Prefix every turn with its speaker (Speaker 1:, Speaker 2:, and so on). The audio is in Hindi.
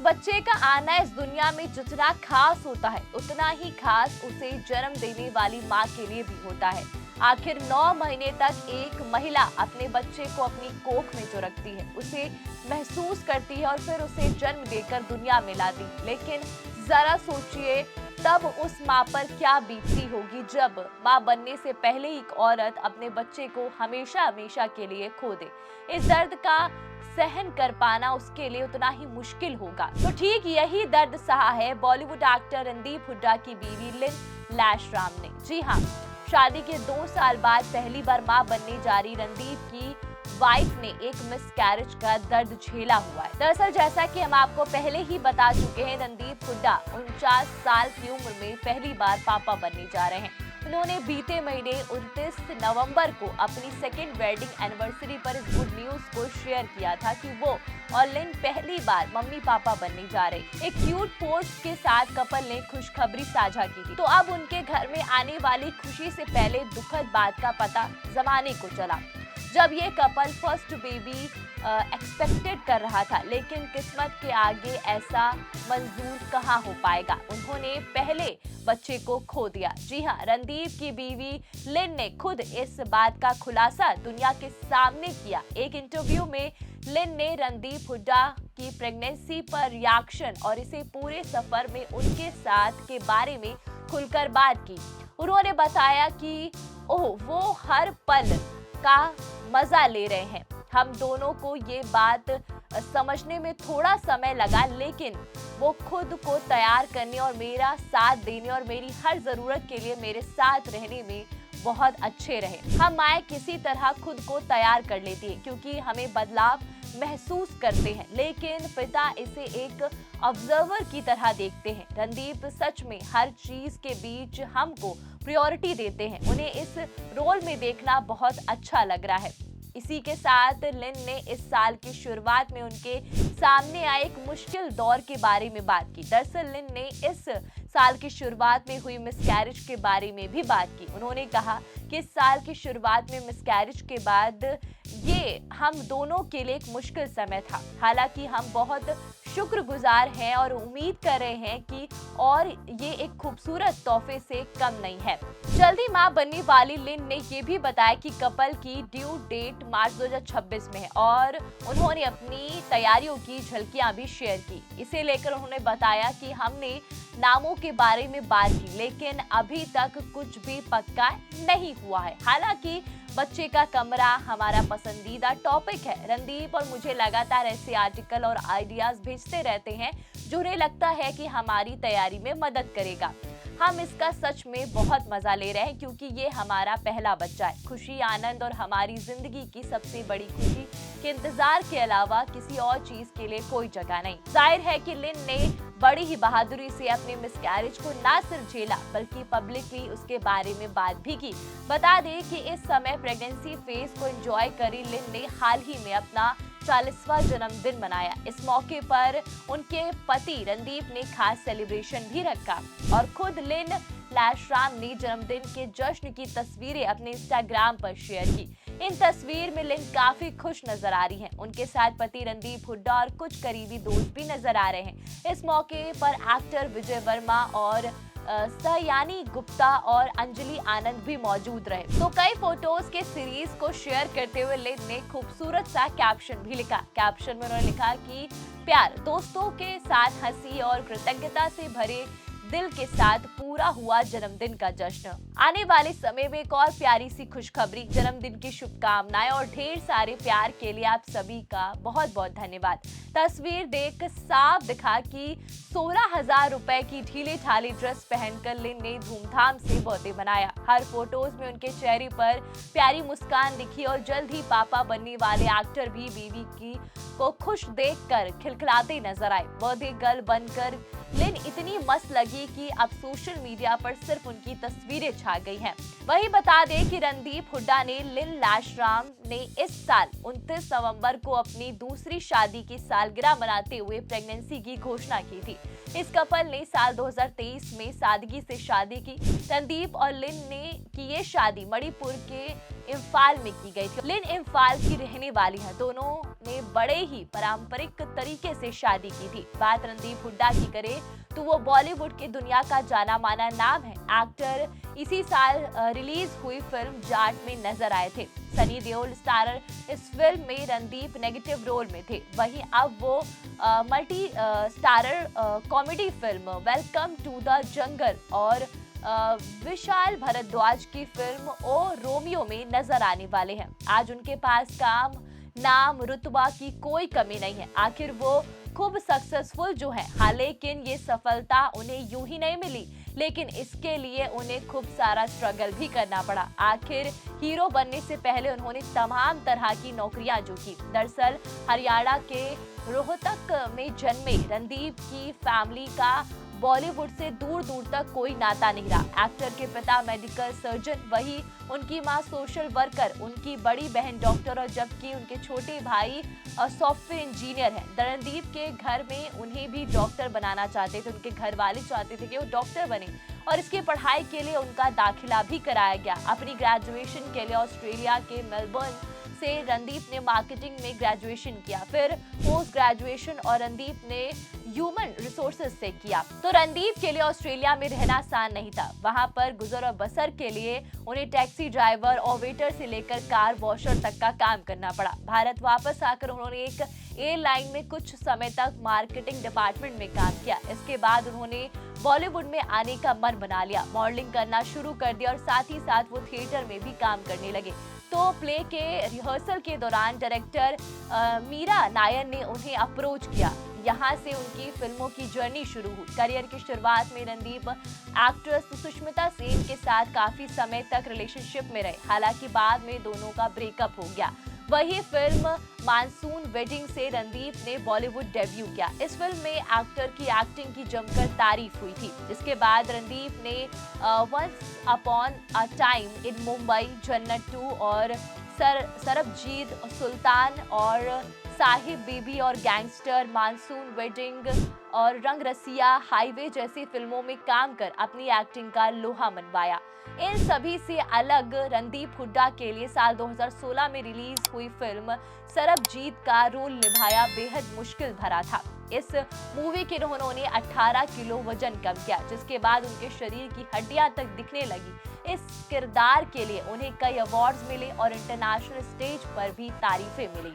Speaker 1: बच्चे का आना इस दुनिया में जितना खास होता है उतना ही खास उसे जन्म देने वाली माँ के लिए भी होता है। आखिर 9 महीने तक एक महिला अपने बच्चे को अपनी कोख में जो रखती है उसे महसूस करती है और फिर उसे जन्म देकर दुनिया में लाती है। लेकिन जरा सोचिए तब उस माँ पर क्या बीतती होगी जब माँ बनने से पहले एक औरत अपने बच्चे को हमेशा हमेशा के लिए खो दे। इस दर्द का सहन कर पाना उसके लिए उतना ही मुश्किल होगा। तो ठीक यही दर्द सहा है बॉलीवुड एक्टर रणदीप हुड्डा की बीवी लिन लैशराम ने। जी हाँ, शादी के 2 साल बाद पहली बार मां बनने जा रही रणदीप की वाइफ ने एक मिसकैरेज का दर्द झेला हुआ है। दरअसल जैसा कि हम आपको पहले ही बता चुके हैं, रणदीप हुड्डा 49 साल की उम्र में पहली बार पापा बनने जा रहे हैं। उन्होंने बीते महीने 29 नवंबर को अपनी सेकेंड वेडिंग एनिवर्सरी पर इस गुड न्यूज को शेयर किया था कि वो और लिन पहली बार मम्मी पापा बनने जा रहे। एक क्यूट पोस्ट के साथ कपल ने खुशखबरी साझा की थी। तो अब उनके घर में आने वाली खुशी से पहले दुखद बात का पता जमाने को चला जब ये कपल फर्स्ट बेबी एक्सपेक्टेड कर रहा था, लेकिन किस्मत के आगे ऐसा मंजूर कहाँ हो पाएगा। उन्होंने पहले बच्चे को खो दिया। जी हाँ, रणदीप की बीवी लिन ने खुद इस बात का खुलासा दुनिया के सामने किया। एक इंटरव्यू में लिन ने रणदीप हुड्डा की प्रेगनेंसी पर रिएक्शन और इसे पूरे सफर में उनके साथ के बारे में खुलकर बात की। उन्होंने बताया कि वो हर पल का मजा ले रहे हैं। हम दोनों को ये बात समझने में थोड़ा समय लगा, लेकिन वो खुद को तैयार करने और मेरा साथ देने और मेरी हर जरूरत के लिए मेरे साथ रहने में बहुत अच्छे रहे। हम माएँ किसी तरह खुद को तैयार कर लेती है क्योंकि हमें बदलाव महसूस करते हैं, लेकिन पिता इसे एक ऑब्जर्वर की तरह देखते हैं। रणदीप सच में हर चीज के बीच हमको प्रायोरिटी देते हैं। उन्हें इस रोल में देखना बहुत अच्छा लग रहा है। इसी के साथ लिन ने इस साल की शुरुआत में उनके सामने आए एक मुश्किल दौर के बारे में बात की। दरअसल लिन ने इस साल की शुरुआत में हुई मिसकैरेज के बारे में भी बात की। उन्होंने कहा कि इस साल की शुरुआत में मिसकैरेज के बाद ये हम दोनों के लिए एक मुश्किल समय था। हालांकि हम बहुत शुक्रगुजार हैं और उम्मीद कर रहे हैं कि और ये एक खूबसूरत तोहफे से कम नहीं है। जल्दी मां बनने वाली लिन ने ये भी बताया कि कपल की ड्यू डेट मार्च 2026 में है और उन्होंने अपनी तैयारियों की झलकियां भी शेयर की। इसे लेकर उन्होंने बताया कि हमने नामों के बारे में बात की, लेकिन अभी तक कुछ भी पक्का नहीं हुआ है। हालांकि बच्चे का कमरा हमारा पसंदीदा टॉपिक है। रणदीप और मुझे लगातार ऐसे आर्टिकल और आइडियाज भेजते रहते हैं जो उन्हें लगता है कि हमारी तैयारी में मदद करेगा। हम इसका सच में बहुत मजा ले रहे हैं क्योंकि ये हमारा पहला बच्चा है। खुशी, आनंद और हमारी जिंदगी की सबसे बड़ी खुशी के इंतजार के अलावा किसी और चीज के लिए कोई जगह नहीं। जाहिर है कि लिन ने बड़ी ही बहादुरी से अपने मिसकैरेज को ना सिर्फ झेला बल्कि पब्लिकली उसके बारे में बात भी की। बता दें कि इस समय प्रेगनेंसी फेज को एंजॉय करी लिन ने हाल ही में अपना 40वां जन्मदिन मनाया। इस मौके पर उनके पति रणदीप ने खास सेलिब्रेशन भी रखा और खुद लिन लैशराम ने जन्मदिन के जश्न की तस्वीरें अपने इंस्टाग्राम पर शेयर की। इन तस्वीर में लिन काफी खुश नजर आ रही हैं। उनके साथ पति रणदीप हुड्डा और कुछ करीबी दोस्त भी नजर आ रहे हैं। इस मौके पर एक्टर विजय वर्मा और सयानी गुप्ता और अंजलि आनंद भी मौजूद रहे। तो कई फोटोज के सीरीज को शेयर करते हुए लिन ने खूबसूरत सा कैप्शन भी लिखा। कैप्शन में उन्होंने लिखा कि प्यार, दोस्तों के साथ हंसी और कृतज्ञता से भरे दिल के साथ पूरा हुआ जन्मदिन का जश्न। आने वाले समय में एक और प्यारी सी खुशखबरी, जन्मदिन की शुभकामनाएं और ढेर सारे प्यार के लिए आप सभी का बहुत बहुत धन्यवाद। तस्वीर देख साफ दिखा कि 16,000 रुपए की ढीले ढाली ड्रेस पहनकर लिन ने धूमधाम से बर्थडे मनाया। हर फोटोज में उनके चेहरे पर प्यारी मुस्कान दिखी और जल्द ही पापा बनने वाले एक्टर भी बीवी की को खुश देखकर खिलखिलाते नजर आए। बर्थडे गर्ल बनकर लिन इतनी मस्त लगी कि अब सोशल मीडिया पर सिर्फ उनकी तस्वीरें छा गई हैं। वही बता दें कि रणदीप हुड्डा ने लिन लैशराम ने इस साल 29 नवंबर को अपनी दूसरी शादी की सालगिरह मनाते हुए प्रेगनेंसी की घोषणा की थी। इस कपल ने साल 2023 में सादगी से शादी की। रणदीप और लिन ने की ये शादी मणिपुर के इम्फाल में की गई थी। लिन इम्फाल की रहने वाली है। दोनों ने बड़े ही पारंपरिक तरीके से शादी की थी। बात रणदीप हुड्डा की करें तो वो बॉलीवुड की दुनिया का जाना माना नाम है। एक्टर इसी साल रिलीज हुई फिल्म जाट में नजर आए थे। सनी देओल स्टारर इस फिल्म में रणदीप नेगेटिव रोल में थे। वहीं अब वो multi starrer comedy film welcome to the jungle और विशाल भारद्वाज की फिल्म ओ रोमियो में नजर आने वाले हैं। आज उनके पास काम, नाम, रुतबा की कोई कमी नहीं है। आखिर वो खूब सक्सेसफुल जो है। हाँ, लेकिन ये सफलता उन्हें यूं ही नहीं मिली, लेकिन इसके लिए उन्हें खूब सारा स्ट्रगल भी करना पड़ा। आखिर हीरो बनने से पहले उन्होंने तमाम तरह की नौकरियां जो की। दरअसल हरियाणा के रोहतक में जन्मे रणदीप की फैमिली का बॉलीवुड से दूर दूर तक कोई नाता नहीं रहा। एक्टर के पिता मेडिकल सर्जन, वही उनकी मां सोशल वर्कर, उनकी बड़ी बहन डॉक्टर और जबकि उनके छोटे भाई सॉफ्टवेयर इंजीनियर हैं। रणदीप के घर में उन्हें भी डॉक्टर बनाना चाहते थे। उनके घर वाले चाहते थे कि वो डॉक्टर बने और इसकी पढ़ाई के लिए उनका दाखिला भी कराया गया। अपनी ग्रेजुएशन के लिए ऑस्ट्रेलिया के मेलबर्न से रणदीप ने मार्केटिंग में ग्रेजुएशन किया, फिर पोस्ट ग्रेजुएशन और रणदीप ने ह्यूमन रिसोर्सेज से किया। तो रणदीप के लिए ऑस्ट्रेलिया में रहना आसान नहीं था। वहां पर गुजर और बसर के लिए उन्हें टैक्सी ड्राइवर और वेटर से लेकर कार वॉशर तक का काम करना पड़ा। भारत वापस आकर उन्होंने एक एयरलाइन में कुछ समय तक मार्केटिंग डिपार्टमेंट में काम किया। इसके बाद उन्होंने बॉलीवुड में आने का मन बना लिया, मॉडलिंग करना शुरू कर दिया और साथ ही साथ वो थिएटर में भी काम करने लगे। तो प्ले के रिहर्सल के दौरान डायरेक्टर मीरा नायर ने उन्हें अप्रोच किया। यहाँ से उनकी फिल्मों की जर्नी शुरू हुई। करियर की शुरुआत में रणदीप एक्ट्रेस सुष्मिता सेन के साथ काफी समय तक रिलेशनशिप में रहे। हालांकि बाद में दोनों का ब्रेकअप हो गया। वही फिल्म मानसून वेडिंग से रणदीप ने बॉलीवुड डेब्यू किया। इस फिल्म में एक्टर की एक्टिंग की जमकर तारीफ हुई थी। इसके बाद रणदीप ने once upon a time in Mumbai, Jannat 2 और सरबजीत, सुल्तान और साहिब बीबी और गैंगस्टर, मानसून वेडिंग और रंग रसिया, हाईवे जैसी फिल्मों में काम कर अपनी एक्टिंग का लोहा मनवाया। इन सभी से अलग रणदीप हुड्डा के लिए साल 2016 में रिलीज हुई फिल्म सरबजीत का रोल निभाया बेहद मुश्किल भरा था। इस मूवी के उन्होंने 18 किलो वजन कम किया, जिसके बाद उनके शरीर की हड्डियां तक दिखने लगी। इस किरदार के लिए उन्हें कई अवार्ड्स मिले और इंटरनेशनल स्टेज पर भी तारीफें मिली।